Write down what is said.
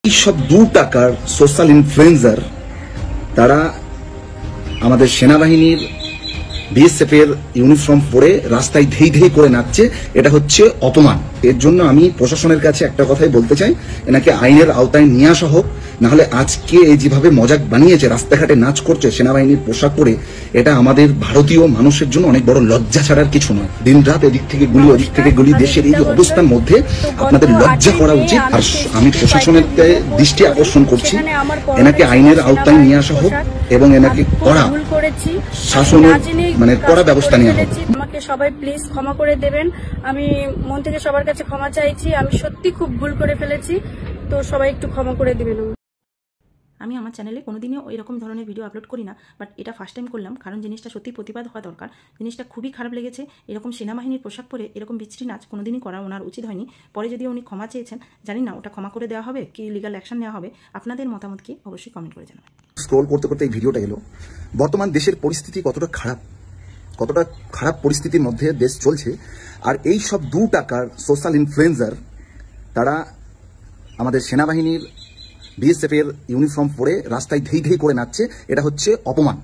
এই সব 2 টাকার সোশ্যাল ইনফ্লুয়েন্সার তারা আমাদের সেনাবাহিনীর বিএসএফ এর ইউনিফর্ম পরে রাস্তায় ধেই ধেই করে নাচছে, এটা হচ্ছে অপমান। এর জন্য আমি প্রশাসনের কাছে একটা কথাই বলতে চাই, এনাকে আইনের আওতায় নিয়ে আসা হোক। নাহলে আজকে এই যেভাবে মজাক বানিয়েছে, রাস্তাঘাটে নাচ করছে সেনাবাহিনীর পোশাক পরে, এটা আমাদের ভারতীয় মানুষের জন্য অনেক বড় লজ্জা ছাড়ার কিছু নয়। দিন রাত এদিক থেকে গুলি ওদিক থেকে গুলি, দেশের এই অবস্থার মধ্যে আপনাদের লজ্জা করা উচিত। আর আমি প্রশাসনের দৃষ্টি আকর্ষণ করছি, এনাকে আইনের আওতায় নিয়ে আসা হোক এবং এনাকে কড়া শাসনের কড়া ব্যবস্থা নেওয়া হবে। আমাকে সবাই প্লিজ ক্ষমা করে দেবেন, আমি মন থেকে সবার কাছে ক্ষমা চাইছি। আমি সত্যি খুব ভুল করে ফেলেছি, তো সবাই একটু ক্ষমা করে দিবেন। আমি আমার চ্যানেলে কোনোদিনও এরকম ধরনের ভিডিও আপলোড করি না, বাট এটা ফার্স্ট টাইম করলাম, কারণ জিনিসটা সত্যি প্রতিবাদ হওয়া দরকার। জিনিসটা খুবই খারাপ লেগেছে। এরকম সেনাবাহিনীর পোশাক পরে এরকম বিশ্রী নাচ কোনোদিনই করা ওনার উচিত হয়নি। পরে যদি উনি ক্ষমা চেয়েছেন, জানি না ওটা ক্ষমা করে দেওয়া হবে কি লিগাল অ্যাকশন নেওয়া হবে। আপনাদের মতামত কি অবশ্যই কমেন্ট করে জানাবেন। স্ক্রল করতে করতে এই ভিডিওটা এলো। বর্তমান দেশের পরিস্থিতি কতটা খারাপ পরিস্থিতির মধ্যে দেশ চলছে, আর এই সব 2 টাকার সোশ্যাল ইনফ্লুয়েন্সার তারা আমাদের সেনাবাহিনীর বিএসএফ এর ইউনিফর্ম পরে রাস্তায় ধেই ধেই করে নাচছে, এটা হচ্ছে অপমান।